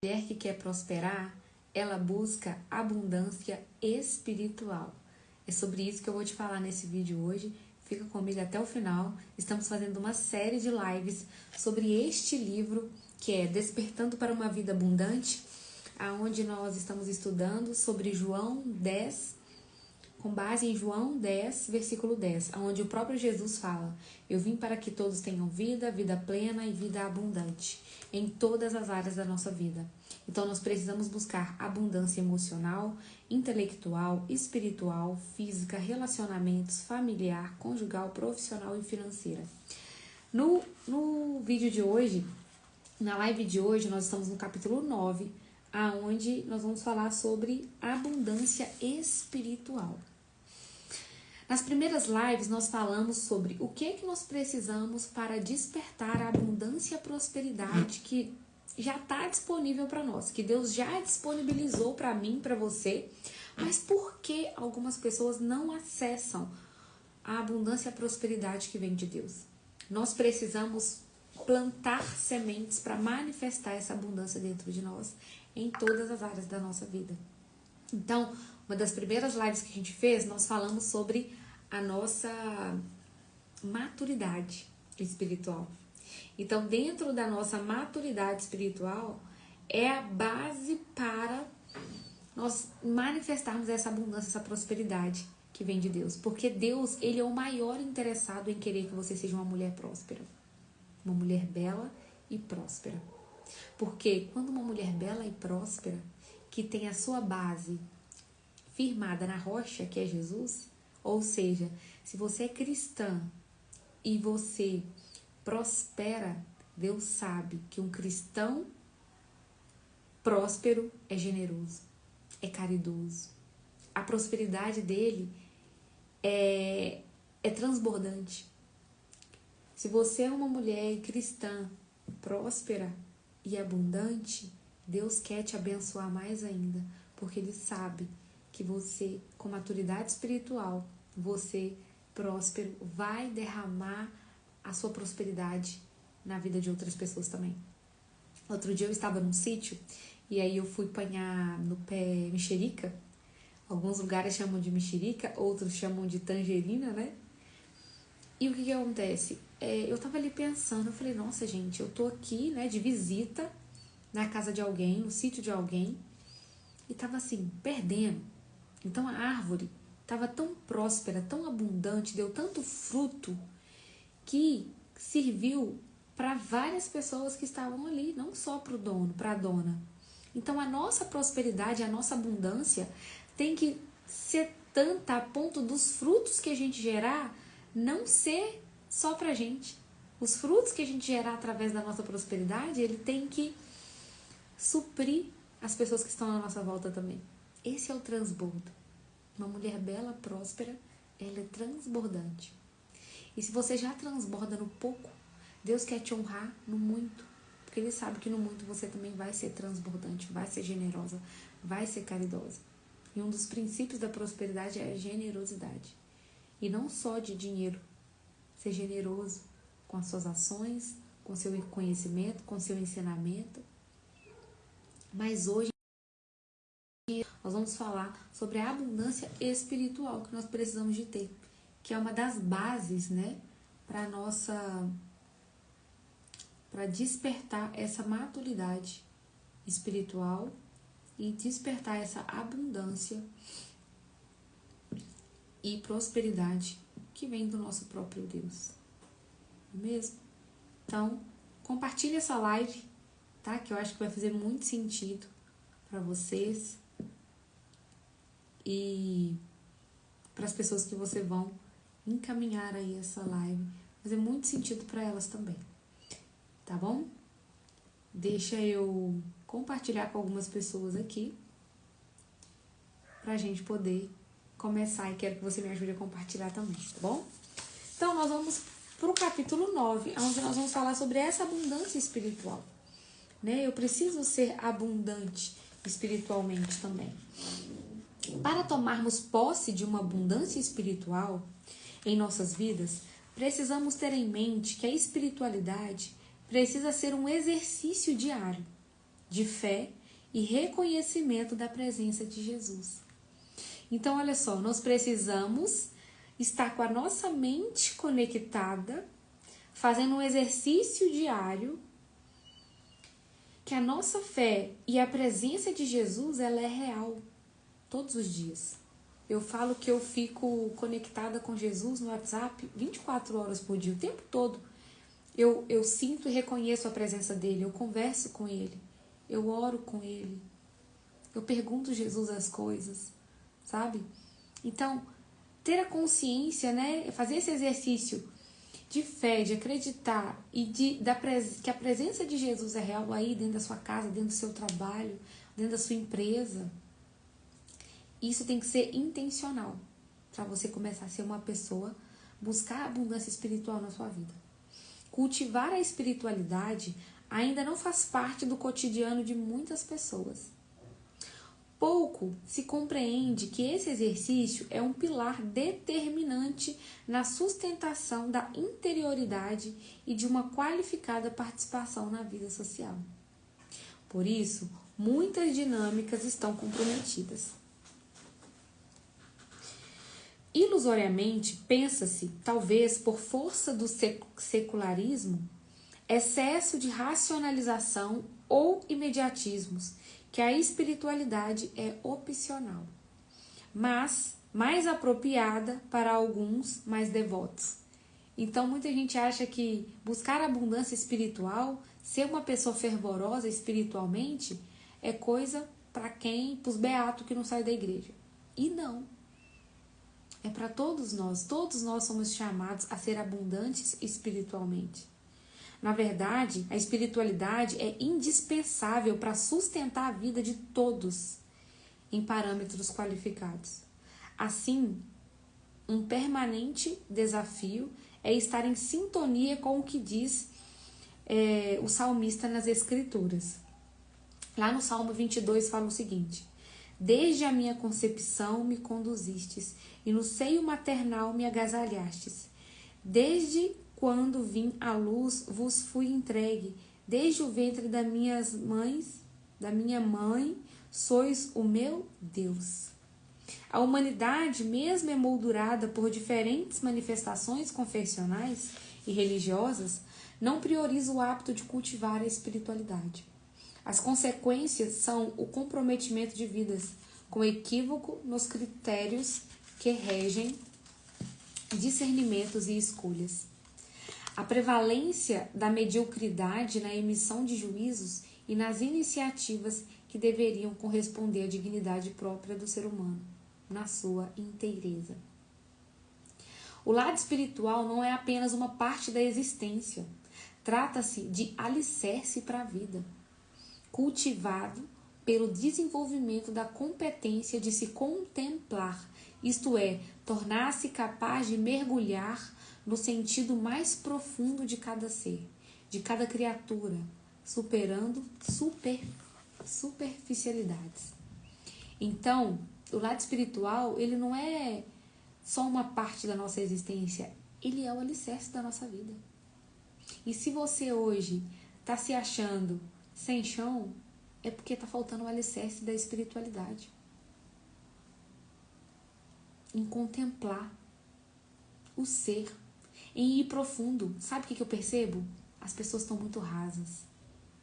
Mulher que quer prosperar, ela busca abundância espiritual. É sobre isso que eu vou te falar nesse vídeo hoje. Fica comigo até o final. Estamos fazendo uma série de lives sobre este livro, que é Despertando para uma Vida Abundante, aonde nós estamos estudando sobre João 10, com base em João 10, versículo 10, onde o próprio Jesus fala: eu vim para que todos tenham vida, vida plena e vida abundante, em todas as áreas da nossa vida. Então nós precisamos buscar abundância emocional, intelectual, espiritual, física, relacionamentos, familiar, conjugal, profissional e financeira. No vídeo de hoje, na live de hoje, nós estamos no capítulo 9, aonde nós vamos falar sobre abundância espiritual. Nas primeiras lives, nós falamos sobre o que nós precisamos para despertar a abundância e a prosperidade que já está disponível para nós, que Deus já disponibilizou para mim, para você, mas por que algumas pessoas não acessam a abundância e a prosperidade que vem de Deus? Nós precisamos plantar sementes para manifestar essa abundância dentro de nós, em todas as áreas da nossa vida. Então, uma das primeiras lives que a gente fez, nós falamos sobre a nossa maturidade espiritual. Então, dentro da nossa maturidade espiritual, é a base para nós manifestarmos essa abundância, essa prosperidade que vem de Deus. Porque Deus, Ele é o maior interessado em querer que você seja uma mulher próspera. Uma mulher bela e próspera. Porque quando uma mulher bela e próspera, que tem a sua base firmada na rocha, que é Jesus, ou seja, se você é cristã e você prospera, Deus sabe que um cristão próspero é generoso, é caridoso. A prosperidade dele é transbordante. Se você é uma mulher cristã, próspera e abundante, Deus quer te abençoar mais ainda, porque Ele sabe que você, com maturidade espiritual, você próspero, vai derramar a sua prosperidade na vida de outras pessoas também. Outro dia eu estava num sítio e aí eu fui apanhar no pé mexerica. Alguns lugares chamam de mexerica, outros chamam de tangerina, né? E o que acontece? Eu tava ali pensando, eu falei, nossa gente, eu tô aqui, né, de visita na casa de alguém, no sítio de alguém, e tava assim, perdendo. Então a árvore tava tão próspera, tão abundante, deu tanto fruto, que serviu para várias pessoas que estavam ali, não só para o dono, para a dona. Então a nossa prosperidade, a nossa abundância tem que ser tanta a ponto dos frutos que a gente gerar não ser só pra gente. Os frutos que a gente gerar através da nossa prosperidade, ele tem que suprir as pessoas que estão à nossa volta também. Esse é o transbordo. Uma mulher bela, próspera, ela é transbordante. E se você já transborda no pouco, Deus quer te honrar no muito. Porque Ele sabe que no muito você também vai ser transbordante, vai ser generosa, vai ser caridosa. E um dos princípios da prosperidade é a generosidade. E não só de dinheiro. Ser generoso com as suas ações, com seu conhecimento, com seu ensinamento. Mas hoje nós vamos falar sobre a abundância espiritual que nós precisamos de ter, que é uma das bases, né, para despertar essa maturidade espiritual e despertar essa abundância e prosperidade que vem do nosso próprio Deus. Não é mesmo? Então, compartilhe essa live, tá? Que eu acho que vai fazer muito sentido para vocês e para as pessoas que você vão encaminhar aí essa live. Vai fazer muito sentido para elas também. Tá bom? Deixa eu compartilhar com algumas pessoas aqui pra gente poder começar, e quero que você me ajude a compartilhar também, tá bom? Então, nós vamos pro capítulo 9, onde nós vamos falar sobre essa abundância espiritual, né? Eu preciso ser abundante espiritualmente também. Para tomarmos posse de uma abundância espiritual em nossas vidas, precisamos ter em mente que a espiritualidade precisa ser um exercício diário. de fé e reconhecimento da presença de Jesus. Então, olha só, nós precisamos estar com a nossa mente conectada, fazendo um exercício diário, que a nossa fé e a presença de Jesus, ela é real, todos os dias. Eu falo que eu fico conectada com Jesus no WhatsApp 24 horas por dia, o tempo todo. Eu sinto e reconheço a presença dele, eu converso com ele, eu oro com ele, eu pergunto a Jesus as coisas, sabe? Então, ter a consciência, né, fazer esse exercício de fé, de acreditar e que a presença de Jesus é real aí dentro da sua casa, dentro do seu trabalho, dentro da sua empresa, isso tem que ser intencional para você começar a ser uma pessoa, buscar a abundância espiritual na sua vida. Cultivar a espiritualidade ainda não faz parte do cotidiano de muitas pessoas. Pouco se compreende que esse exercício é um pilar determinante na sustentação da interioridade e de uma qualificada participação na vida social. Por isso, muitas dinâmicas estão comprometidas. Ilusoriamente, pensa-se, talvez por força do secularismo, excesso de racionalização ou imediatismos, que a espiritualidade é opcional, mas mais apropriada para alguns mais devotos. Então, muita gente acha que buscar abundância espiritual, ser uma pessoa fervorosa espiritualmente, é coisa para os beatos que não saem da igreja. E não. É para todos nós somos chamados a ser abundantes espiritualmente. Na verdade, a espiritualidade é indispensável para sustentar a vida de todos em parâmetros qualificados. Assim, um permanente desafio é estar em sintonia com o que diz o salmista nas Escrituras. Lá no Salmo 22 fala o seguinte: desde a minha concepção me conduzistes, e no seio maternal me agasalhastes. Desde quando vim à luz vos fui entregue, desde o ventre da minha mãe, sois o meu Deus. A humanidade, mesmo emoldurada por diferentes manifestações confessionais e religiosas, não prioriza o hábito de cultivar a espiritualidade. As consequências são o comprometimento de vidas, com equívoco nos critérios que regem discernimentos e escolhas. A prevalência da mediocridade na emissão de juízos e nas iniciativas que deveriam corresponder à dignidade própria do ser humano, na sua inteireza. O lado espiritual não é apenas uma parte da existência. Trata-se de alicerce para a vida, cultivado pelo desenvolvimento da competência de se contemplar, isto é, tornar-se capaz de mergulhar no sentido mais profundo de cada ser, de cada criatura, superando superficialidades. Então, o lado espiritual, ele não é só uma parte da nossa existência, ele é o alicerce da nossa vida. E se você hoje está se achando sem chão, é porque está faltando o alicerce da espiritualidade. Em contemplar o ser, em ir profundo. Sabe o que eu percebo? As pessoas estão muito rasas.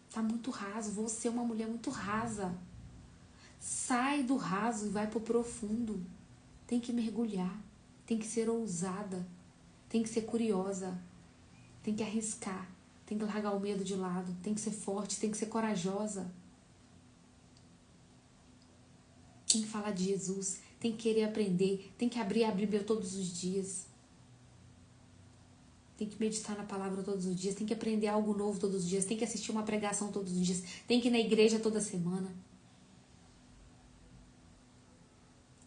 Está muito raso. Você é uma mulher muito rasa. Sai do raso e vai para o profundo. Tem que mergulhar. Tem que ser ousada. Tem que ser curiosa. Tem que arriscar. Tem que largar o medo de lado. Tem que ser forte. Tem que ser corajosa. Tem que falar de Jesus. Tem que querer aprender. Tem que abrir a Bíblia todos os dias. Tem que meditar na palavra todos os dias. Tem que aprender algo novo todos os dias. Tem que assistir uma pregação todos os dias. Tem que ir na igreja toda semana.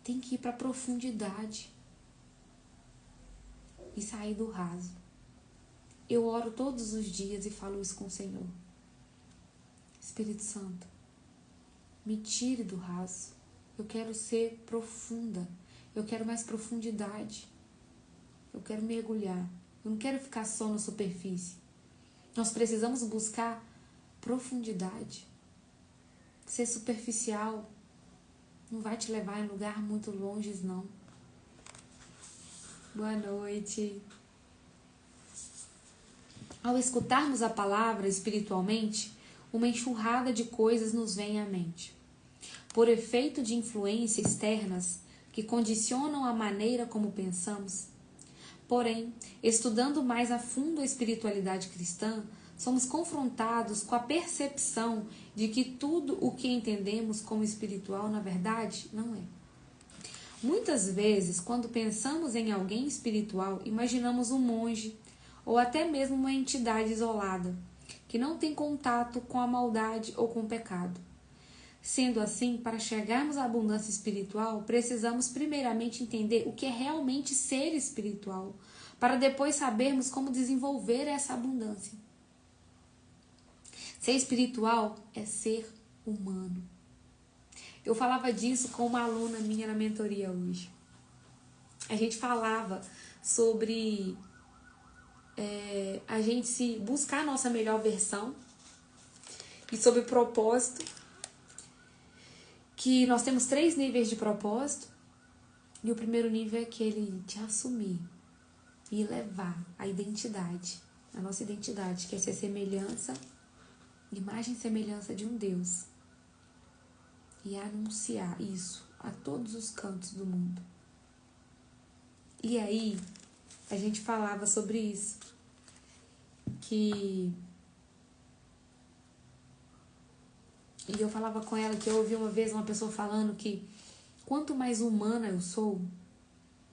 Tem que ir para a profundidade. E sair do raso. Eu oro todos os dias e falo isso com o Senhor. Espírito Santo, me tire do raso. Eu quero ser profunda. Eu quero mais profundidade. Eu quero mergulhar. Eu não quero ficar só na superfície. Nós precisamos buscar profundidade. ser superficial não vai te levar em lugar muito longe, não. Boa noite. Ao escutarmos a palavra espiritualmente, uma enxurrada de coisas nos vem à mente. Por efeito de influências externas que condicionam a maneira como pensamos. Porém, estudando mais a fundo a espiritualidade cristã, somos confrontados com a percepção de que tudo o que entendemos como espiritual, na verdade, não é. Muitas vezes, quando pensamos em alguém espiritual, imaginamos um monge ou até mesmo uma entidade isolada, que não tem contato com a maldade ou com o pecado. Sendo assim, para chegarmos à abundância espiritual, precisamos primeiramente entender o que é realmente ser espiritual, para depois sabermos como desenvolver essa abundância. Ser espiritual é ser humano. Eu falava disso com uma aluna minha na mentoria hoje. A gente falava sobre a gente se buscar a nossa melhor versão e sobre propósito, que nós temos 3 níveis de propósito, e o primeiro nível é aquele de assumir e levar a identidade, a nossa identidade, que é ser semelhança, imagem e semelhança de um Deus, e anunciar isso a todos os cantos do mundo. E aí, a gente falava sobre isso, e eu falava com ela que eu ouvi uma vez uma pessoa falando que quanto mais humana eu sou,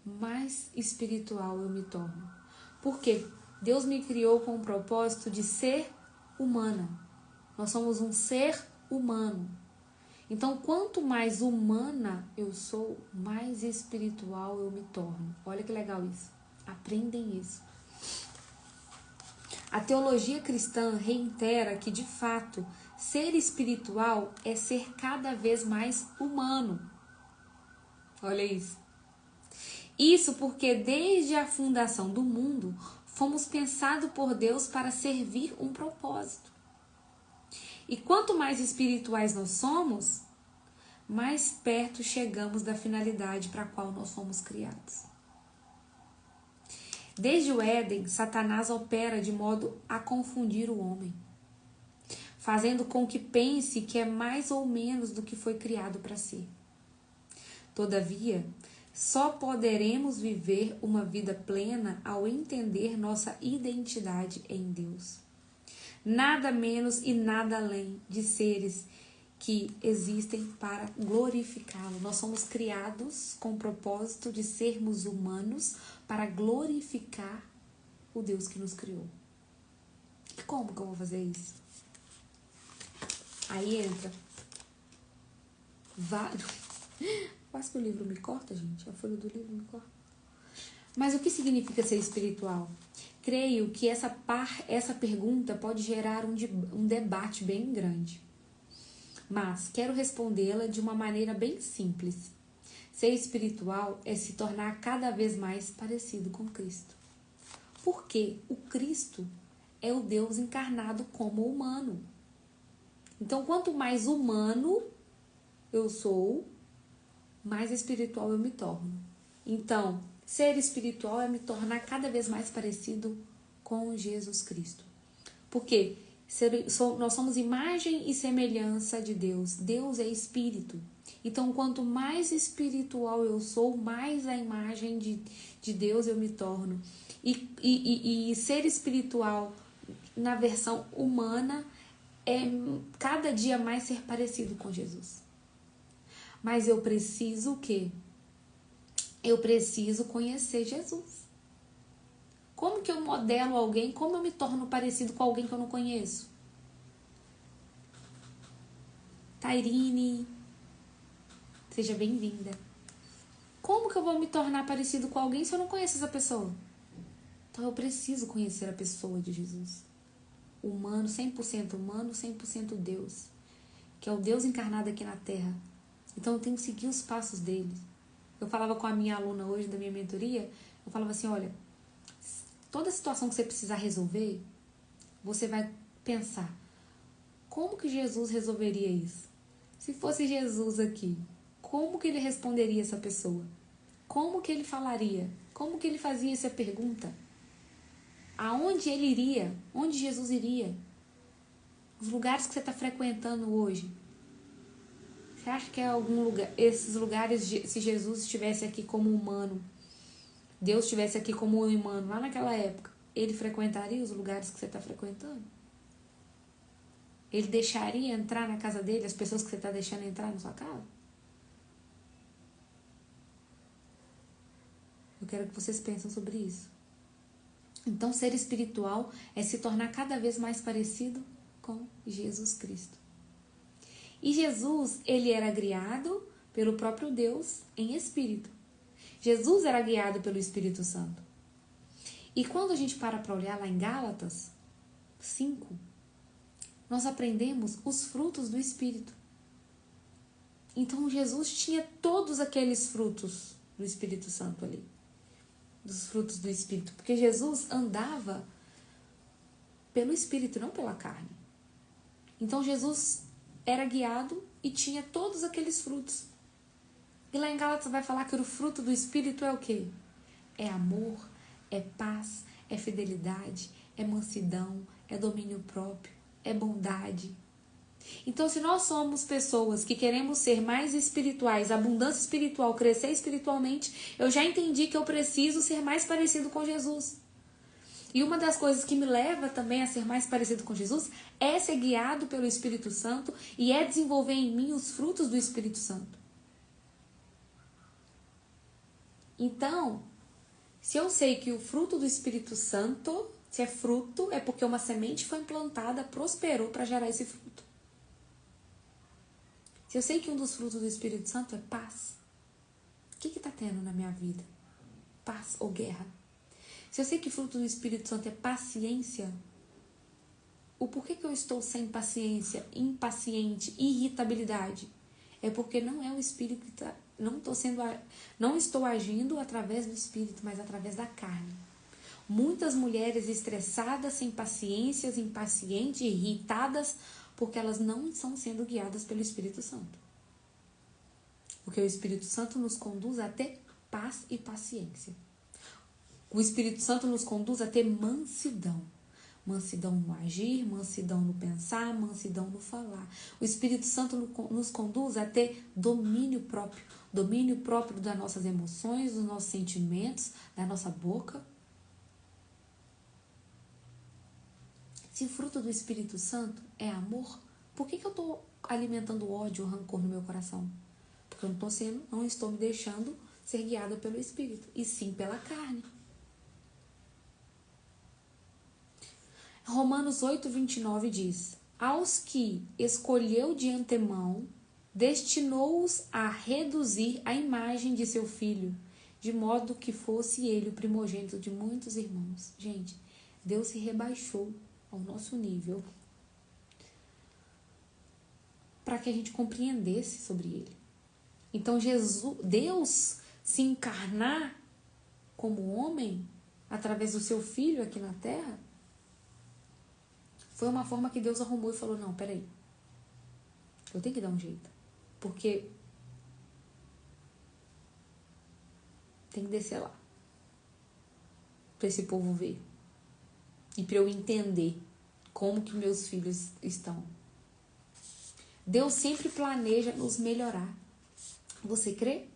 mais espiritual eu me torno. Porque Deus me criou com o propósito de ser humana. Nós somos um ser humano. Então, quanto mais humana eu sou, mais espiritual eu me torno. Olha que legal isso. Aprendem isso. A teologia cristã reitera que, de fato, ser espiritual é ser cada vez mais humano. Olha isso. Isso porque desde a fundação do mundo, fomos pensados por Deus para servir um propósito. E quanto mais espirituais nós somos, mais perto chegamos da finalidade para a qual nós fomos criados. Desde o Éden, Satanás opera de modo a confundir o homem, fazendo com que pense que é mais ou menos do que foi criado para ser. Todavia, só poderemos viver uma vida plena ao entender nossa identidade em Deus. Nada menos e nada além de seres que existem para glorificá-lo. Nós somos criados com o propósito de sermos humanos para glorificar o Deus que nos criou. E como que eu vou fazer isso? Aí entra. Quase que o livro me corta, gente. A folha do livro me corta. Mas o que significa ser espiritual? Creio que essa pergunta pode gerar um debate bem grande. Mas quero respondê-la de uma maneira bem simples. Ser espiritual é se tornar cada vez mais parecido com Cristo. Porque o Cristo é o Deus encarnado como humano. Então, quanto mais humano eu sou, mais espiritual eu me torno. Então, ser espiritual é me tornar cada vez mais parecido com Jesus Cristo. Porque nós somos imagem e semelhança de Deus. Deus é espírito. Então, quanto mais espiritual eu sou, mais a imagem de Deus eu me torno. E ser espiritual na versão humana é cada dia mais ser parecido com Jesus. Mas eu preciso o quê? Eu preciso conhecer Jesus. Como que eu modelo alguém? Como eu me torno parecido com alguém que eu não conheço? Tairine, seja bem-vinda. Como que eu vou me tornar parecido com alguém se eu não conheço essa pessoa? Então eu preciso conhecer a pessoa de Jesus. Humano, 100% humano, 100% Deus. Que é o Deus encarnado aqui na Terra. Então eu tenho que seguir os passos dele. Eu falava com a minha aluna hoje da minha mentoria, eu falava assim, olha, toda situação que você precisar resolver, você vai pensar, como que Jesus resolveria isso? Se fosse Jesus aqui, como que ele responderia essa pessoa? Como que ele falaria? Como que ele fazia essa pergunta? Aonde ele iria? Onde Jesus iria? Os lugares que você está frequentando hoje. Você acha que é algum lugar, esses lugares, se Jesus estivesse aqui como humano, Deus estivesse aqui como humano lá naquela época, ele frequentaria os lugares que você está frequentando? Ele deixaria entrar na casa dele as pessoas que você está deixando entrar na sua casa? Eu quero que vocês pensem sobre isso. Então, ser espiritual é se tornar cada vez mais parecido com Jesus Cristo. E Jesus, ele era guiado pelo próprio Deus em espírito. Jesus era guiado pelo Espírito Santo. E quando a gente para olhar lá em Gálatas 5, nós aprendemos os frutos do Espírito. Então, Jesus tinha todos aqueles frutos do Espírito Santo ali. Dos frutos do Espírito. Porque Jesus andava pelo Espírito, não pela carne. Então, Jesus era guiado e tinha todos aqueles frutos. E lá em Gálatas vai falar que o fruto do Espírito é o quê? É amor, é paz, é fidelidade, é mansidão, é domínio próprio, é bondade. Então, se nós somos pessoas que queremos ser mais espirituais, abundância espiritual, crescer espiritualmente, eu já entendi que eu preciso ser mais parecido com Jesus. E uma das coisas que me leva também a ser mais parecido com Jesus é ser guiado pelo Espírito Santo e é desenvolver em mim os frutos do Espírito Santo. Então, se eu sei que o fruto do Espírito Santo, se é fruto, é porque uma semente foi implantada, prosperou para gerar esse fruto. Se eu sei que um dos frutos do Espírito Santo é paz, o que está tendo na minha vida? Paz ou guerra? Se eu sei que o fruto do Espírito Santo é paciência, o porquê que eu estou sem paciência, impaciente, irritabilidade? É porque não é o Espírito que está... Não estou agindo através do Espírito, mas através da carne. Muitas mulheres estressadas, sem paciências, impacientes, irritadas, porque elas não estão sendo guiadas pelo Espírito Santo. Porque o Espírito Santo nos conduz a ter paz e paciência. O Espírito Santo nos conduz a ter mansidão. Mansidão no agir, mansidão no pensar, mansidão no falar. O Espírito Santo nos conduz a ter domínio próprio. Domínio próprio das nossas emoções, dos nossos sentimentos, da nossa boca. Se o fruto do Espírito Santo é amor, por que eu estou alimentando ódio ou rancor no meu coração? Porque eu não estou me deixando ser guiada pelo Espírito, e sim pela carne. Romanos 8:29 diz: aos que escolheu de antemão, destinou-os a reduzir a imagem de seu filho, de modo que fosse ele o primogênito de muitos irmãos. Gente, Deus se rebaixou ao nosso nível para que a gente compreendesse sobre ele. Então, Deus se encarnar como homem através do seu filho aqui na terra foi uma forma que Deus arrumou e falou: não, peraí, eu tenho que dar um jeito, porque tem que descer lá para esse povo ver e para eu entender como que meus filhos estão. Deus sempre planeja nos melhorar. Você crê?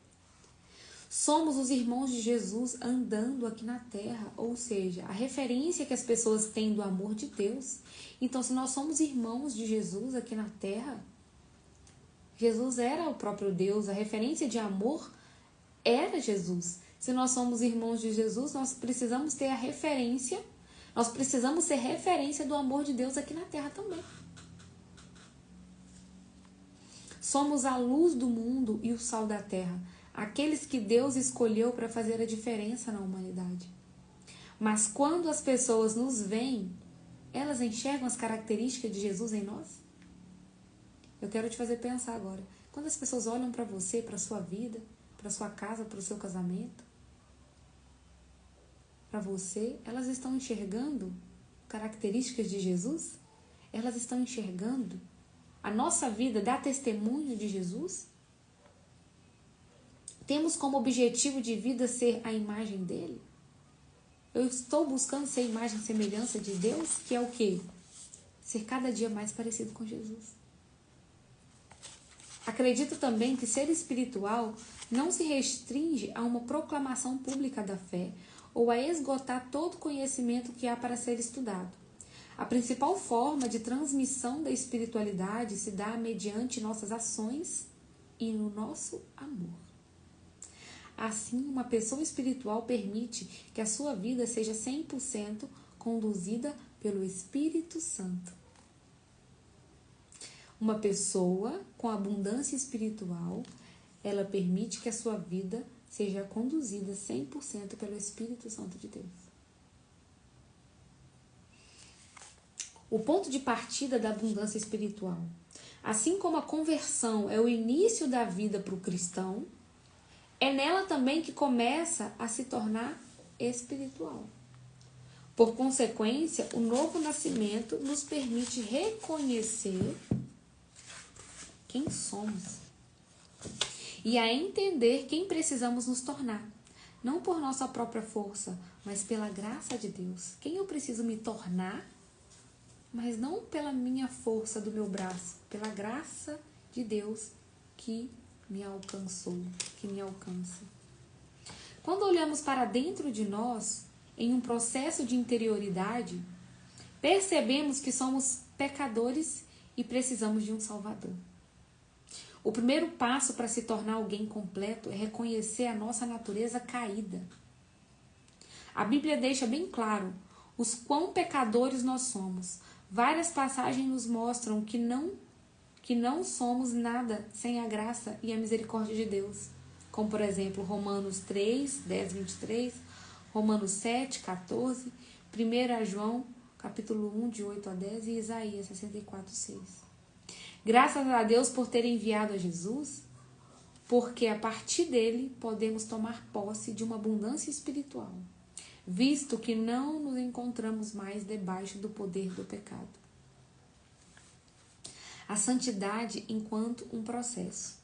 Somos os irmãos de Jesus andando aqui na terra, ou seja, a referência que as pessoas têm do amor de Deus. Então, se nós somos irmãos de Jesus aqui na terra, Jesus era o próprio Deus, a referência de amor era Jesus. Se nós somos irmãos de Jesus, nós precisamos ter a referência, nós precisamos ser referência do amor de Deus aqui na terra também. Somos a luz do mundo e o sal da terra, aqueles que Deus escolheu para fazer a diferença na humanidade. Mas quando as pessoas nos veem, elas enxergam as características de Jesus em nós? Eu quero te fazer pensar agora. Quando as pessoas olham para você, para a sua vida, para a sua casa, para o seu casamento, para você, elas estão enxergando características de Jesus? Elas estão enxergando A nossa vida dá testemunho de Jesus? Temos como objetivo de vida ser a imagem dele? Eu estou buscando ser a imagem e semelhança de Deus, que é o quê? Ser cada dia mais parecido com Jesus. Acredito também que ser espiritual não se restringe a uma proclamação pública da fé ou a esgotar todo o conhecimento que há para ser estudado. A principal forma de transmissão da espiritualidade se dá mediante nossas ações e no nosso amor. Assim, uma pessoa espiritual permite que a sua vida seja 100% conduzida pelo Espírito Santo. Uma pessoa com abundância espiritual, ela permite que a sua vida seja conduzida 100% pelo Espírito Santo de Deus. O ponto de partida da abundância espiritual. Assim como a conversão é o início da vida para o cristão, é nela também que começa a se tornar espiritual. Por consequência, o novo nascimento nos permite reconhecer quem somos e a entender quem precisamos nos tornar, não por nossa própria força, mas pela graça de Deus. Quem eu preciso me tornar, mas não pela minha força do meu braço, pela graça de Deus que me alcançou, que me alcança. Quando olhamos para dentro de nós, em um processo de interioridade, percebemos que somos pecadores e precisamos de um Salvador. O primeiro passo para se tornar alguém completo é reconhecer a nossa natureza caída. A Bíblia deixa bem claro os quão pecadores nós somos. Várias passagens nos mostram que não somos nada sem a graça e a misericórdia de Deus. Como, por exemplo, Romanos 3, 10, 23, Romanos 7, 14, 1 João, capítulo 1, de 8 a 10 e Isaías 64, 6. Graças a Deus por ter enviado a Jesus, porque a partir dele podemos tomar posse de uma abundância espiritual, visto que não nos encontramos mais debaixo do poder do pecado. A santidade enquanto um processo.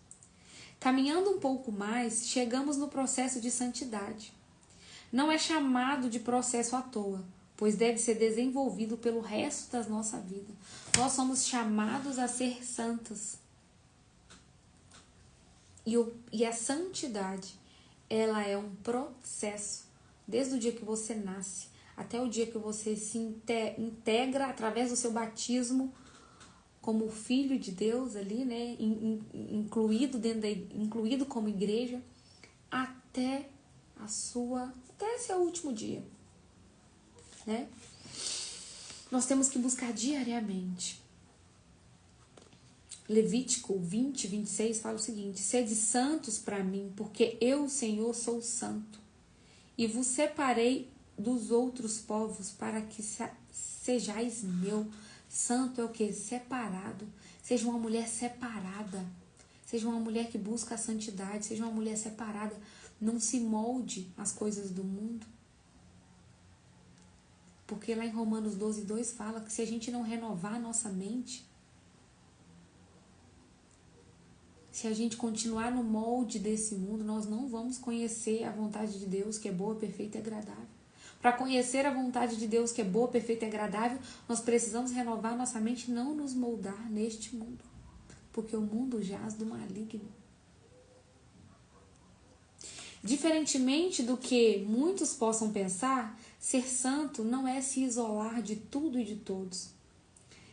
Caminhando um pouco mais, chegamos no processo de santidade. Não é chamado de processo à toa, pois deve ser desenvolvido pelo resto da nossa vida. Nós somos chamados a ser santos. E a santidade, ela é um processo, desde o dia que você nasce até o dia que você se integra através do seu batismo como filho de Deus ali, né, incluído como igreja, até esse último dia, né? Nós temos que buscar diariamente. Levítico 20, 26 fala o seguinte: sede santos para mim, porque eu, Senhor, sou santo, e vos separei dos outros povos para que sejais meu. Santo é o que? Separado. Seja uma mulher separada. Seja uma mulher que busca a santidade. Seja uma mulher separada. Não se molde às coisas do mundo. Porque lá em Romanos 12, 2 fala que se a gente não renovar a nossa mente, se a gente continuar no molde desse mundo, nós não vamos conhecer a vontade de Deus, que é boa, perfeita e agradável. Para conhecer a vontade de Deus, que é boa, perfeita e agradável, nós precisamos renovar nossa mente e não nos moldar neste mundo. Porque o mundo jaz do maligno. Diferentemente do que muitos possam pensar, ser santo não é se isolar de tudo e de todos,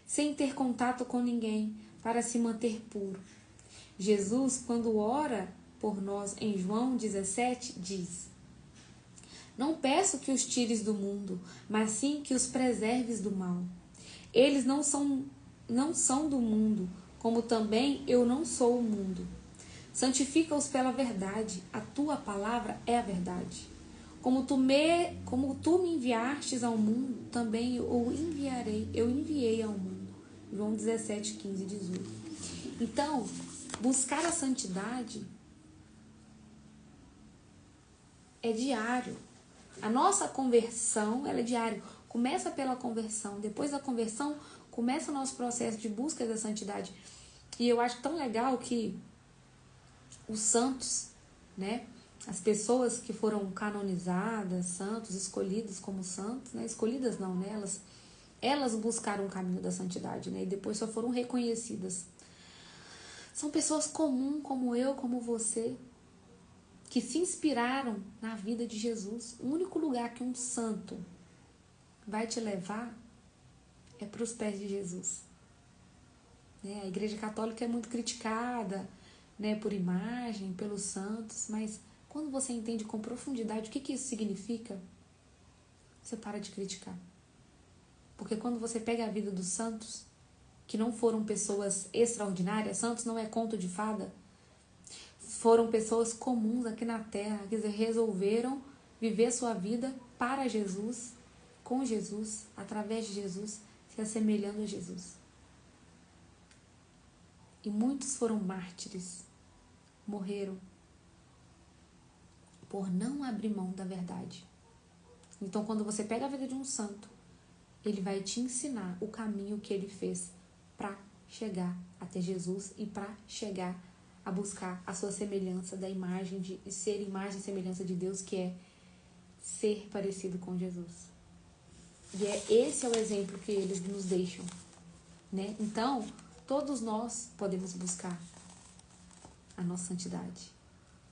sem ter contato com ninguém, para se manter puro. Jesus, quando ora por nós em João 17, diz: não peço que os tires do mundo, mas sim que os preserves do mal. Eles não são do mundo, como também eu não sou o mundo. Santifica-os pela verdade, a tua palavra é a verdade. Como tu me enviastes ao mundo, também eu enviei ao mundo. João 17, 15 e 18. Então, buscar a santidade é diário. A nossa conversão, ela é diária. Começa pela conversão. Depois da conversão, começa o nosso processo de busca da santidade. E eu acho tão legal que os santos, né, as pessoas que foram canonizadas, santos, escolhidas como santos, né, escolhidas não, né, elas buscaram o caminho da santidade, né, e depois só foram reconhecidas. São pessoas comuns como eu, como você, que se inspiraram na vida de Jesus. O único lugar que um santo vai te levar é para os pés de Jesus. A Igreja Católica é muito criticada, né, por imagem, pelos santos, mas quando você entende com profundidade o que isso significa, você para de criticar. Porque quando você pega a vida dos santos, que não foram pessoas extraordinárias, santos não é conto de fada, foram pessoas comuns aqui na Terra, quer dizer, resolveram viver sua vida para Jesus, com Jesus, através de Jesus, se assemelhando a Jesus. E muitos foram mártires, morreram por não abrir mão da verdade. Então, quando você pega a vida de um santo, ele vai te ensinar o caminho que ele fez para chegar até Jesus e para chegar a buscar a sua semelhança da imagem, de ser imagem e semelhança de Deus, que é ser parecido com Jesus. E esse é o exemplo que eles nos deixam, né? Então, todos nós podemos buscar a nossa santidade.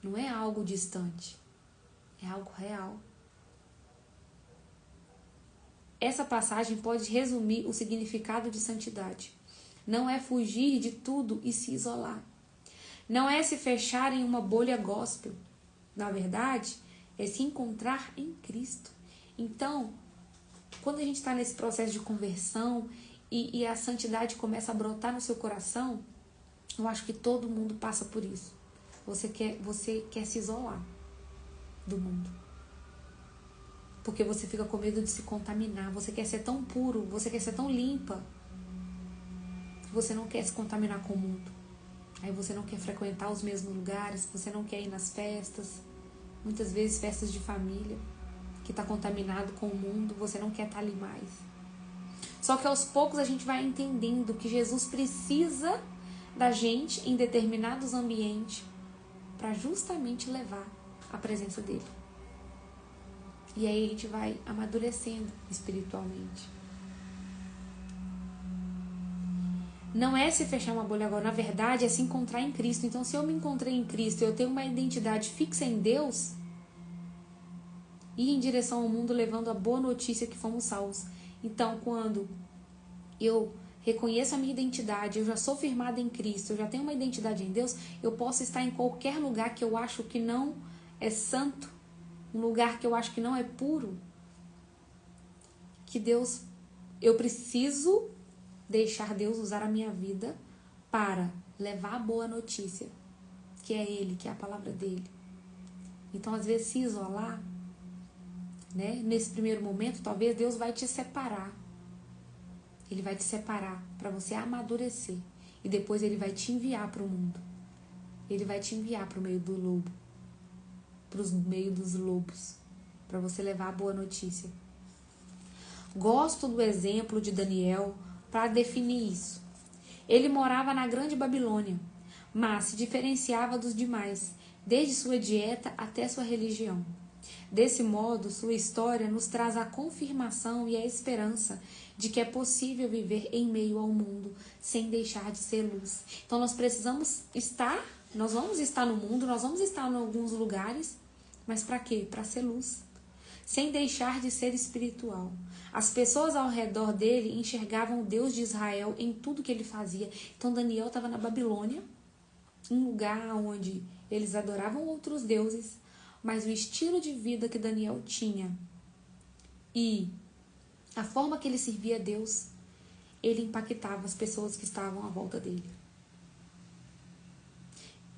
Não é algo distante, é algo real. Essa passagem pode resumir o significado de santidade. Não é fugir de tudo e se isolar. Não é se fechar em uma bolha gospel. Na verdade, é se encontrar em Cristo. Então, quando a gente está nesse processo de conversão e a santidade começa a brotar no seu coração, eu acho que todo mundo passa por isso. Você quer se isolar do mundo. Porque você fica com medo de se contaminar. Você quer ser tão puro, você quer ser tão limpa, que você não quer se contaminar com o mundo. Aí você não quer frequentar os mesmos lugares, você não quer ir nas festas, muitas vezes festas de família, que está contaminado com o mundo, você não quer estar ali mais. Só que aos poucos a gente vai entendendo que Jesus precisa da gente em determinados ambientes para justamente levar a presença dele. E aí a gente vai amadurecendo espiritualmente. Não é se fechar uma bolha agora, na verdade é se encontrar em Cristo. Então, se eu me encontrei em Cristo, eu tenho uma identidade fixa em Deus, ir em direção ao mundo levando a boa notícia que fomos salvos. Então, quando eu reconheço a minha identidade, eu já sou firmada em Cristo, eu já tenho uma identidade em Deus, eu posso estar em qualquer lugar que eu acho que não é santo, um lugar que eu acho que não é puro, que Deus, eu preciso deixar Deus usar a minha vida para levar a boa notícia, que é Ele, que é a palavra dele. Então, às vezes, se isolar, né? Nesse primeiro momento, talvez Deus vai te separar. Ele vai te separar para você amadurecer. E depois Ele vai te enviar para o mundo. Ele vai te enviar para o meio do lobo, para o meio dos lobos, para você levar a boa notícia. Gosto do exemplo de Daniel para definir isso. Ele morava na Grande Babilônia, mas se diferenciava dos demais, desde sua dieta até sua religião. Desse modo, sua história nos traz a confirmação e a esperança de que é possível viver em meio ao mundo sem deixar de ser luz. Então nós precisamos estar, nós vamos estar no mundo, nós vamos estar em alguns lugares, mas para quê? Para ser luz. Sem deixar de ser espiritual. As pessoas ao redor dele enxergavam o Deus de Israel em tudo que ele fazia. Então Daniel estava na Babilônia, um lugar onde eles adoravam outros deuses, mas o estilo de vida que Daniel tinha e a forma que ele servia a Deus, ele impactava as pessoas que estavam à volta dele.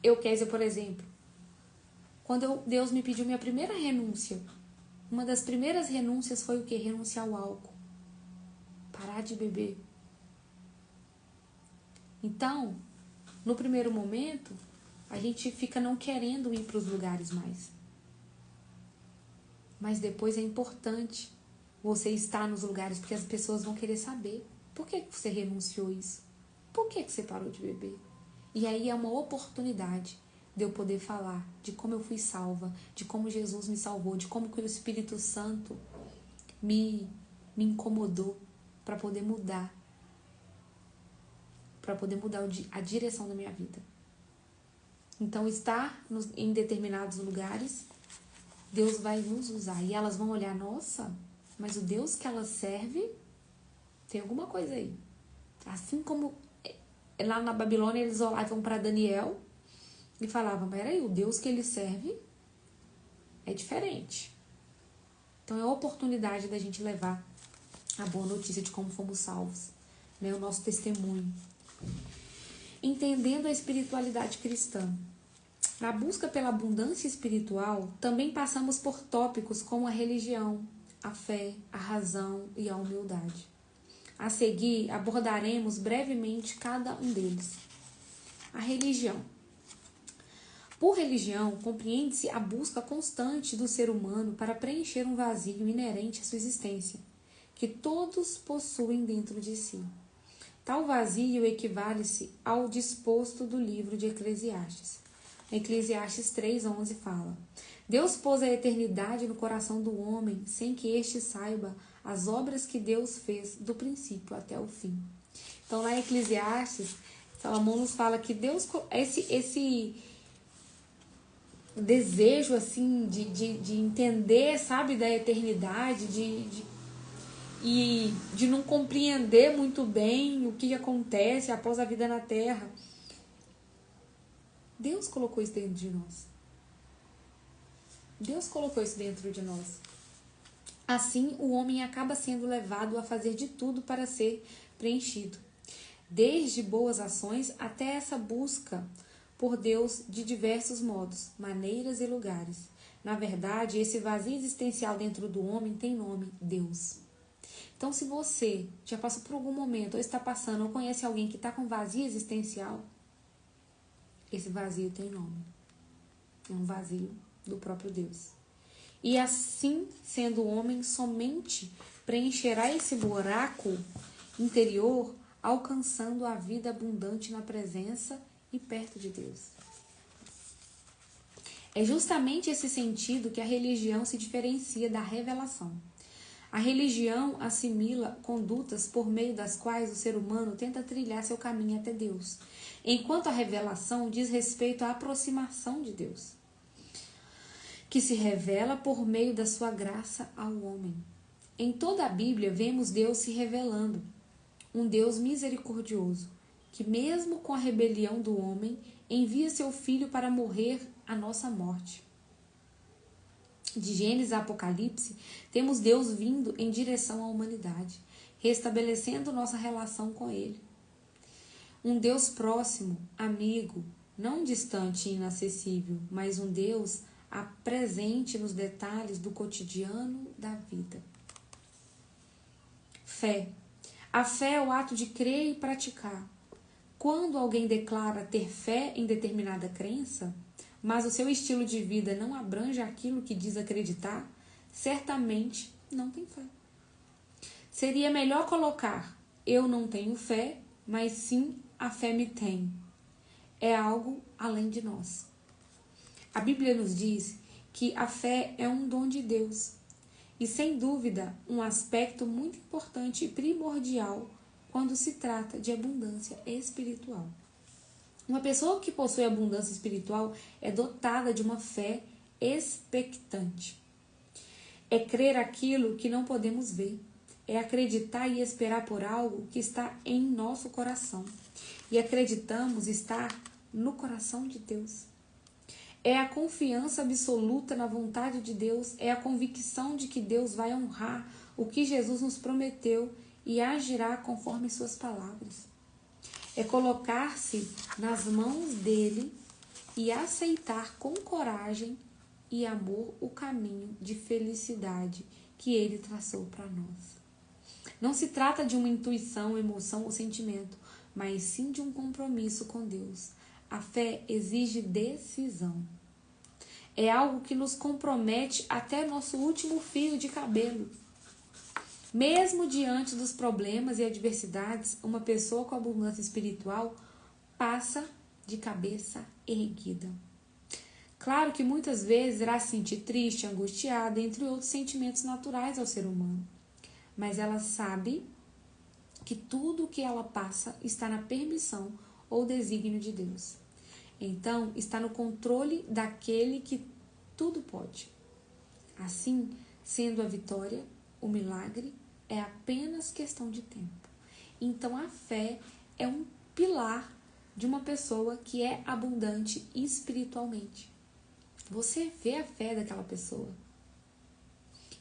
Eu, Kézia, por exemplo, quando Deus me pediu minha primeira renúncia, uma das primeiras renúncias foi o quê? Renunciar ao álcool. Parar de beber. Então, no primeiro momento, a gente fica não querendo ir para os lugares mais. Mas depois é importante você estar nos lugares, porque as pessoas vão querer saber. Por que você renunciou isso? Por que você parou de beber? E aí é uma oportunidade de eu poder falar de como eu fui salva, de como Jesus me salvou, de como que o Espírito Santo me incomodou para poder mudar a direção da minha vida. Então, estar em determinados lugares, Deus vai nos usar. E elas vão olhar, nossa, mas o Deus que ela serve, tem alguma coisa aí. Assim como lá na Babilônia eles olhavam para Daniel e falavam, peraí, o Deus que ele serve é diferente. Então, é a oportunidade da gente levar a boa notícia de como fomos salvos, né? O nosso testemunho. Entendendo a espiritualidade cristã. Na busca pela abundância espiritual, também passamos por tópicos como a religião, a fé, a razão e a humildade. A seguir, abordaremos brevemente cada um deles. A religião. Por religião, compreende-se a busca constante do ser humano para preencher um vazio inerente à sua existência, que todos possuem dentro de si. Tal vazio equivale-se ao disposto do livro de Eclesiastes. Eclesiastes 3:11 fala: Deus pôs a eternidade no coração do homem, sem que este saiba as obras que Deus fez do princípio até o fim. Então, lá em Eclesiastes, Salomão nos fala que Deus, esse desejo assim de entender, sabe, da eternidade, e de não compreender muito bem o que acontece após a vida na Terra. Deus colocou isso dentro de nós. Deus colocou isso dentro de nós. Assim, o homem acaba sendo levado a fazer de tudo para ser preenchido. Desde boas ações até essa busca por Deus de diversos modos, maneiras e lugares. Na verdade, esse vazio existencial dentro do homem tem nome: Deus. Então, se você já passou por algum momento, ou está passando, ou conhece alguém que está com vazio existencial, esse vazio tem nome. É um vazio do próprio Deus. E assim, sendo o homem, somente preencherá esse buraco interior, alcançando a vida abundante na presença e perto de Deus. É justamente esse sentido que a religião se diferencia da revelação. A religião assimila condutas por meio das quais o ser humano tenta trilhar seu caminho até Deus, enquanto a revelação diz respeito à aproximação de Deus, que se revela por meio da sua graça ao homem. Em toda a Bíblia vemos Deus se revelando, um Deus misericordioso, que mesmo com a rebelião do homem, envia seu Filho para morrer a nossa morte. De Gênesis a Apocalipse, temos Deus vindo em direção à humanidade, restabelecendo nossa relação com Ele. Um Deus próximo, amigo, não distante e inacessível, mas um Deus presente nos detalhes do cotidiano da vida. Fé. A fé é o ato de crer e praticar. Quando alguém declara ter fé em determinada crença, mas o seu estilo de vida não abrange aquilo que diz acreditar, certamente não tem fé. Seria melhor colocar: eu não tenho fé, mas sim a fé me tem. É algo além de nós. A Bíblia nos diz que a fé é um dom de Deus e, sem dúvida, um aspecto muito importante e primordial quando se trata de abundância espiritual. Uma pessoa que possui abundância espiritual é dotada de uma fé expectante. É crer aquilo que não podemos ver. É acreditar e esperar por algo que está em nosso coração. E acreditamos estar no coração de Deus. É a confiança absoluta na vontade de Deus. É a convicção de que Deus vai honrar o que Jesus nos prometeu e agirá conforme suas palavras. É colocar-se nas mãos dele e aceitar com coragem e amor o caminho de felicidade que ele traçou para nós. Não se trata de uma intuição, emoção ou sentimento, mas sim de um compromisso com Deus. A fé exige decisão. É algo que nos compromete até nosso último fio de cabelo. Mesmo diante dos problemas e adversidades, uma pessoa com abundância espiritual passa de cabeça erguida. Claro que muitas vezes irá se sentir triste, angustiada, entre outros sentimentos naturais ao ser humano. Mas ela sabe que tudo o que ela passa está na permissão ou desígnio de Deus. Então, está no controle daquele que tudo pode. Assim, sendo a vitória, o milagre é apenas questão de tempo. Então, a fé é um pilar de uma pessoa que é abundante espiritualmente. Você vê a fé daquela pessoa.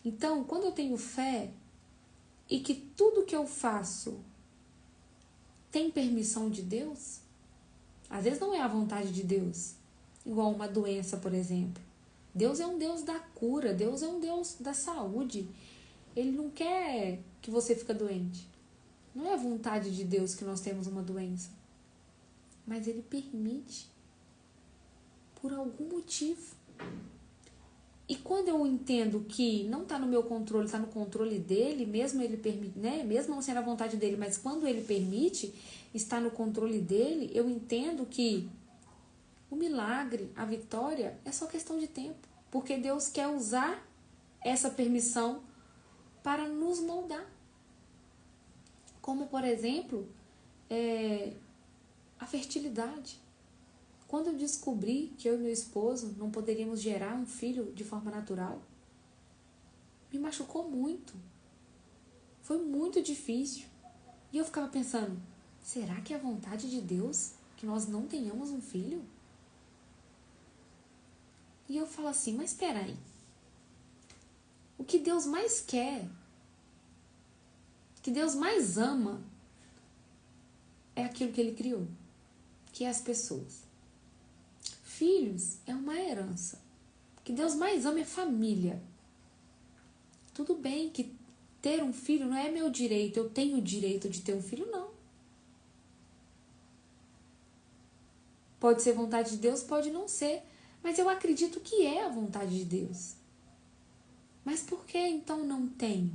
Então, quando eu tenho fé e que tudo que eu faço tem permissão de Deus, às vezes não é a vontade de Deus, igual uma doença, por exemplo. Deus é um Deus da cura, Deus é um Deus da saúde. Ele não quer que você fique doente. Não é a vontade de Deus que nós temos uma doença. Mas Ele permite por algum motivo. E quando eu entendo que não está no meu controle, está no controle dele, mesmo ele permite, né? Mesmo não sendo a vontade dele, mas quando ele permite, está no controle dele, eu entendo que o milagre, a vitória, é só questão de tempo. Porque Deus quer usar essa permissão para nos moldar. Como, por exemplo, a fertilidade. Quando eu descobri que eu e meu esposo não poderíamos gerar um filho de forma natural, me machucou muito. Foi muito difícil. E eu ficava pensando, será que é a vontade de Deus que nós não tenhamos um filho? E eu falo assim, mas espera aí. O que Deus mais quer, o que Deus mais ama, é aquilo que Ele criou, que é as pessoas. Filhos é uma herança. O que Deus mais ama é família. Tudo bem que ter um filho não é meu direito, eu tenho o direito de ter um filho, não. Pode ser vontade de Deus, pode não ser. Mas eu acredito que é a vontade de Deus. Mas por que então não tenho,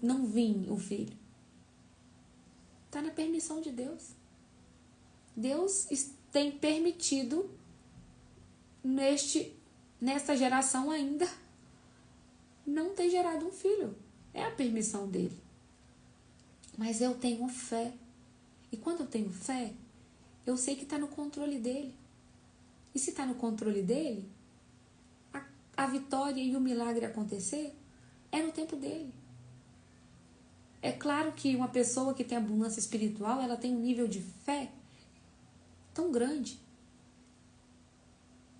não vim o filho? Está na permissão de Deus. Deus tem permitido nesta geração ainda não ter gerado um filho. É a permissão dele. Mas eu tenho fé. E quando eu tenho fé, eu sei que está no controle dele. E se está no controle dele, a vitória e o milagre acontecer é no tempo dele. É claro que uma pessoa que tem abundância espiritual, ela tem um nível de fé tão grande,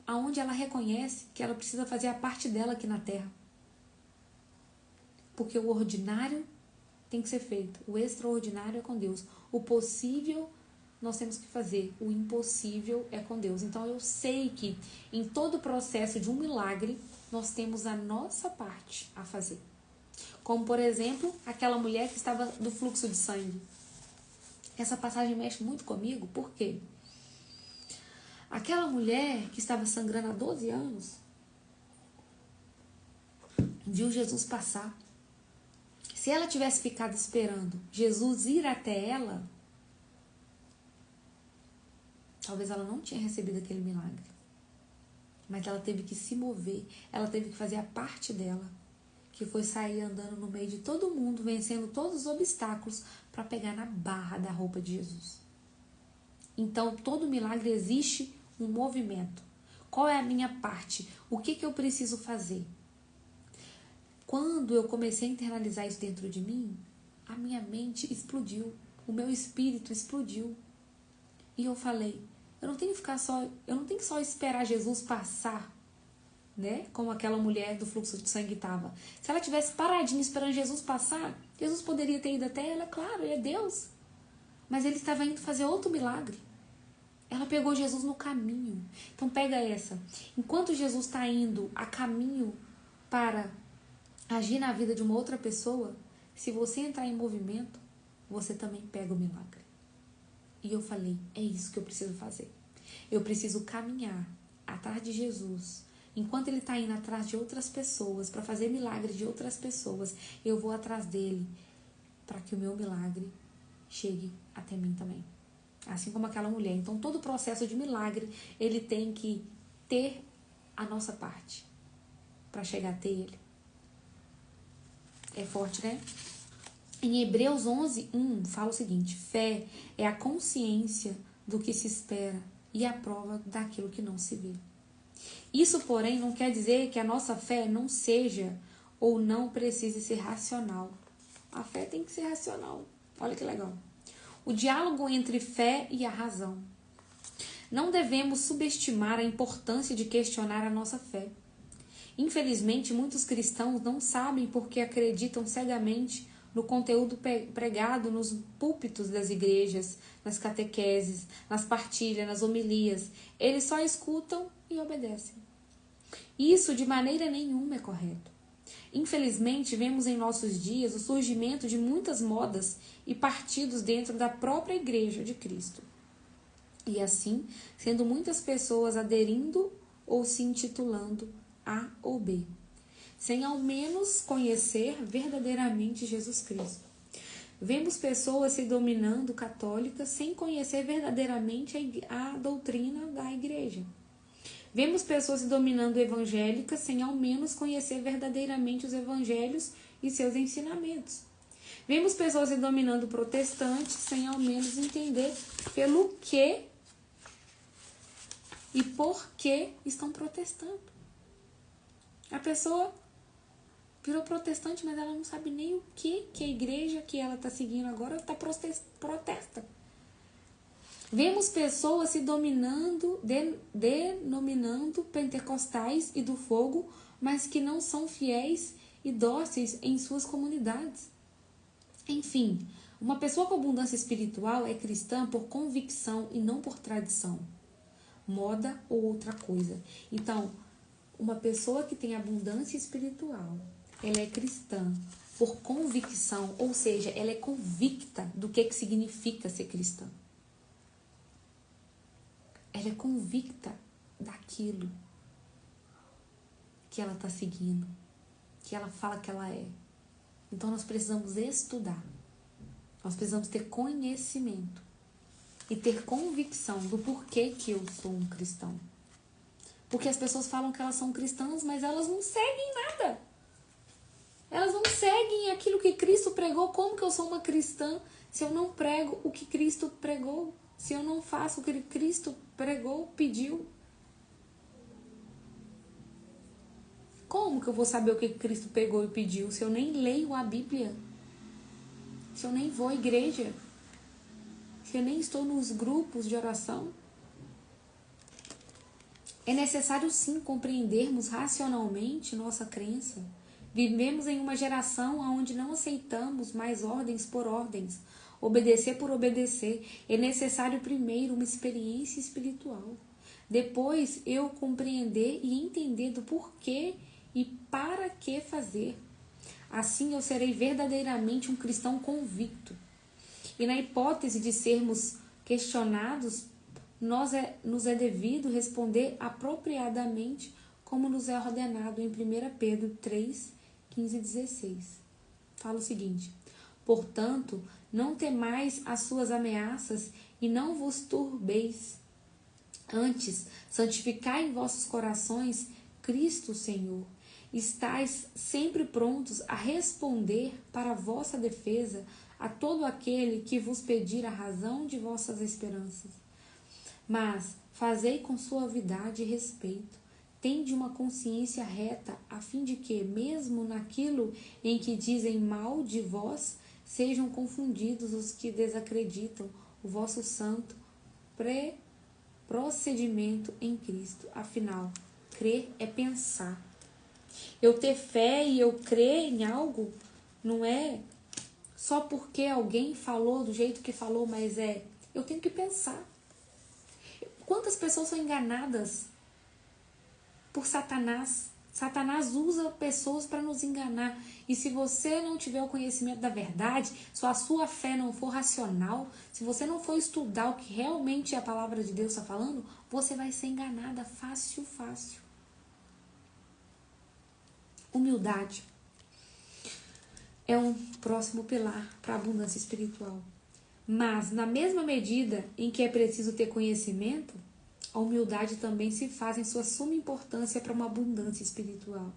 aonde ela reconhece que ela precisa fazer a parte dela aqui na Terra. Porque o ordinário tem que ser feito, o extraordinário é com Deus. O possível nós temos que fazer, o impossível é com Deus. Então eu sei que em todo o processo de um milagre, nós temos a nossa parte a fazer. Como, por exemplo, aquela mulher que estava do fluxo de sangue. Essa passagem mexe muito comigo, por quê? Aquela mulher que estava sangrando há 12 anos, viu Jesus passar. Se ela tivesse ficado esperando Jesus ir até ela, talvez ela não tinha recebido aquele milagre. Mas ela teve que se mover, ela teve que fazer a parte dela, que foi sair andando no meio de todo mundo, vencendo todos os obstáculos para pegar na barra da roupa de Jesus. Então, todo milagre existe um movimento. Qual é a minha parte? O que eu preciso fazer? Quando eu comecei a internalizar isso dentro de mim, a minha mente explodiu, o meu espírito explodiu. E eu falei, eu não tenho que só esperar Jesus passar, né? Como aquela mulher do fluxo de sangue estava. Se ela tivesse paradinha esperando Jesus passar, Jesus poderia ter ido até ela, claro, ele é Deus. Mas ele estava indo fazer outro milagre. Ela pegou Jesus no caminho. Então pega essa. Enquanto Jesus está indo a caminho para agir na vida de uma outra pessoa, se você entrar em movimento, você também pega o milagre. E eu falei, é isso que eu preciso fazer. Eu preciso caminhar atrás de Jesus. Enquanto ele está indo atrás de outras pessoas, para fazer milagres de outras pessoas, eu vou atrás dele. para que o meu milagre chegue até mim também. Assim como aquela mulher. Então, todo o processo de milagre, ele tem que ter a nossa parte para chegar até ele. É forte, né? Em Hebreus 11:1 fala o seguinte: fé é a consciência do que se espera e a prova daquilo que não se vê. Isso, porém, não quer dizer que a nossa fé não seja ou não precise ser racional. A fé tem que ser racional. Olha que legal. O diálogo entre fé e a razão. Não devemos subestimar a importância de questionar a nossa fé. Infelizmente, muitos cristãos não sabem porque acreditam cegamente no conteúdo pregado nos púlpitos das igrejas, nas catequeses, nas partilhas, nas homilias. Eles só escutam e obedecem. Isso de maneira nenhuma é correto. Infelizmente, vemos em nossos dias o surgimento de muitas modas e partidos dentro da própria Igreja de Cristo. E assim, sendo muitas pessoas aderindo ou se intitulando A ou B, sem ao menos conhecer verdadeiramente Jesus Cristo. Vemos pessoas se dominando católicas sem conhecer verdadeiramente a doutrina da Igreja. Vemos pessoas se dominando evangélicas sem ao menos conhecer verdadeiramente os evangelhos e seus ensinamentos. Vemos pessoas se dominando protestantes sem ao menos entender pelo que e por que estão protestando. A pessoa virou protestante, mas ela não sabe nem o que a igreja que ela está seguindo agora está protesta. Vemos pessoas se dominando, denominando pentecostais e do fogo, mas que não são fiéis e dóceis em suas comunidades. Enfim, uma pessoa com abundância espiritual é cristã por convicção e não por tradição, moda ou outra coisa. Então, uma pessoa que tem abundância espiritual, ela é cristã por convicção, ou seja, ela é convicta do que significa ser cristã. Ela é convicta daquilo que ela está seguindo, que ela fala que ela é. Então nós precisamos estudar, nós precisamos ter conhecimento e ter convicção do porquê que eu sou um cristão. Porque as pessoas falam que elas são cristãs, mas elas não seguem nada. Elas não seguem aquilo que Cristo pregou. Como que eu sou uma cristã se eu não prego o que Cristo pregou? Se eu não faço o que Cristo pregou, pediu? Como que eu vou saber o que Cristo pegou e pediu se eu nem leio a Bíblia? Se eu nem vou à igreja? Se eu nem estou nos grupos de oração? É necessário sim compreendermos racionalmente nossa crença. Vivemos em uma geração onde não aceitamos mais ordens por ordens, obedecer por obedecer. É necessário primeiro uma experiência espiritual. Depois eu compreender e entender do porquê e para que fazer. Assim eu serei verdadeiramente um cristão convicto. E na hipótese de sermos questionados, nos é devido responder apropriadamente como nos é ordenado em 1 Pedro 3, 15 e 16. Fala o seguinte: portanto, não temais as suas ameaças e não vos turbeis. Antes, santificai em vossos corações Cristo Senhor. Estais sempre prontos a responder para a vossa defesa a todo aquele que vos pedir a razão de vossas esperanças. Mas fazei com suavidade e respeito, tende uma consciência reta, a fim de que, mesmo naquilo em que dizem mal de vós, sejam confundidos os que desacreditam o vosso santo procedimento em Cristo. Afinal, crer é pensar. Eu ter fé e eu crer em algo não é só porque alguém falou do jeito que falou, mas eu tenho que pensar. Quantas pessoas são enganadas por Satanás? Satanás usa pessoas para nos enganar. E se você não tiver o conhecimento da verdade, se a sua fé não for racional, se você não for estudar o que realmente a palavra de Deus está falando, você vai ser enganada fácil. Humildade. é um próximo pilar para a abundância espiritual. Mas, na mesma medida em que é preciso ter conhecimento, a humildade também se faz em sua suma importância para uma abundância espiritual.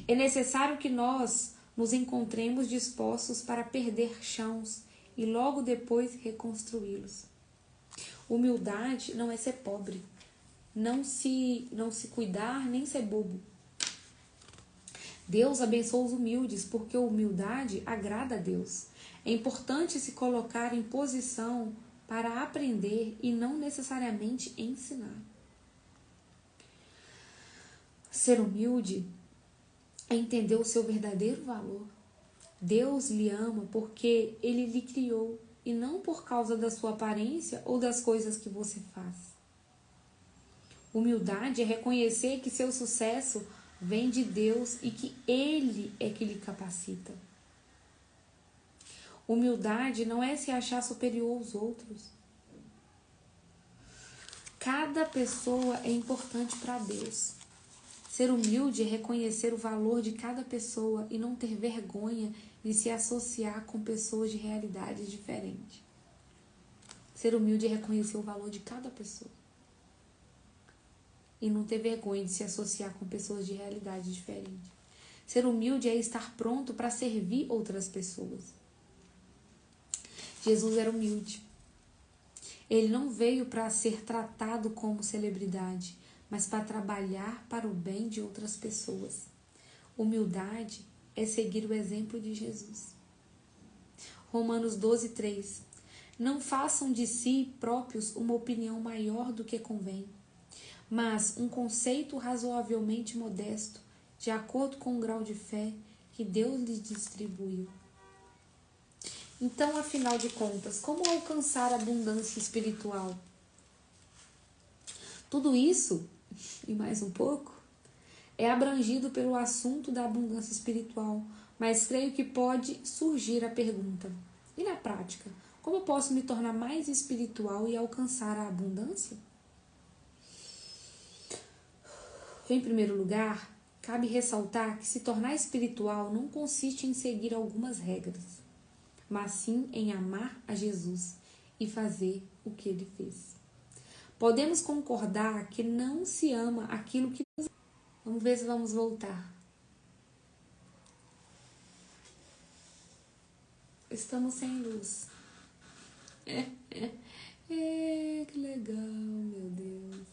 É necessário que nós nos encontremos dispostos para perder chãos e logo depois reconstruí-los. Humildade não é ser pobre, não se cuidar nem ser bobo. Deus abençoa os humildes porque a humildade agrada a Deus. É importante se colocar em posição para aprender e não necessariamente ensinar. Ser humilde é entender o seu verdadeiro valor. Deus lhe ama porque Ele lhe criou e não por causa da sua aparência ou das coisas que você faz. Humildade é reconhecer que seu sucesso vem de Deus e que Ele é que lhe capacita. Humildade não é se achar superior aos outros. Cada pessoa é importante para Deus. Ser humilde é reconhecer o valor de cada pessoa e não ter vergonha de se associar com pessoas de realidades diferentes. Ser humilde é reconhecer o valor de cada pessoa e não ter vergonha de se associar com pessoas de realidades diferentes. Ser humilde é estar pronto para servir outras pessoas. Jesus era humilde. Ele não veio para ser tratado como celebridade, mas para trabalhar para o bem de outras pessoas. Humildade é seguir o exemplo de Jesus. Romanos 12:3. Não façam de si próprios uma opinião maior do que convém, mas um conceito razoavelmente modesto, de acordo com o grau de fé que Deus lhes distribuiu. Então, afinal de contas, como alcançar a abundância espiritual? Tudo isso, e mais um pouco, é abrangido pelo assunto da abundância espiritual, mas creio que pode surgir a pergunta: e na prática, como eu posso me tornar mais espiritual e alcançar a abundância? Em primeiro lugar, cabe ressaltar que se tornar espiritual não consiste em seguir algumas regras, mas sim em amar a Jesus e fazer o que Ele fez. Podemos concordar que não se ama aquilo que nos... Vamos ver se vamos voltar. Estamos sem luz. Que legal, meu Deus.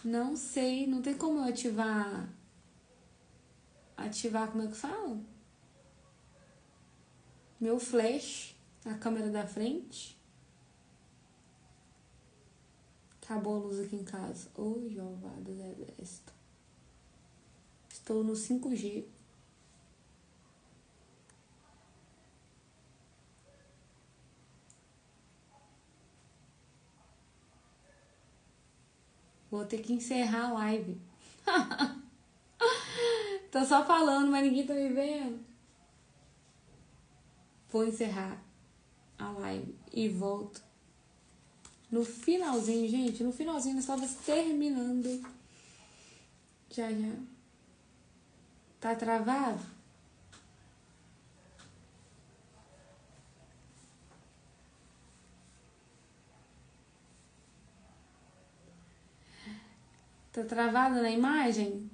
Não sei, não tem como eu ativar, como é que fala? Meu flash, a câmera da frente. Acabou a luz aqui em casa. Ô, Jeová do Exército. Estou no 5G. Vou ter que encerrar a live. Tô só falando, mas ninguém tá me vendo. Vou encerrar a live e volto. No finalzinho, gente, nós estávamos terminando. Já. Tá travado? Tá travado na imagem?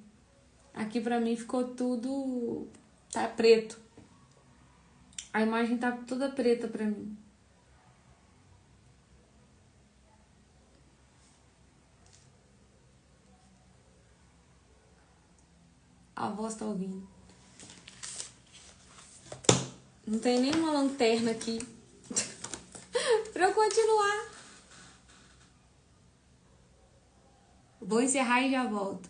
Aqui pra mim ficou tudo... Tá preto. A imagem tá toda preta pra mim. A voz tá ouvindo. Não tem nenhuma lanterna aqui pra eu continuar. Vou encerrar e já volto.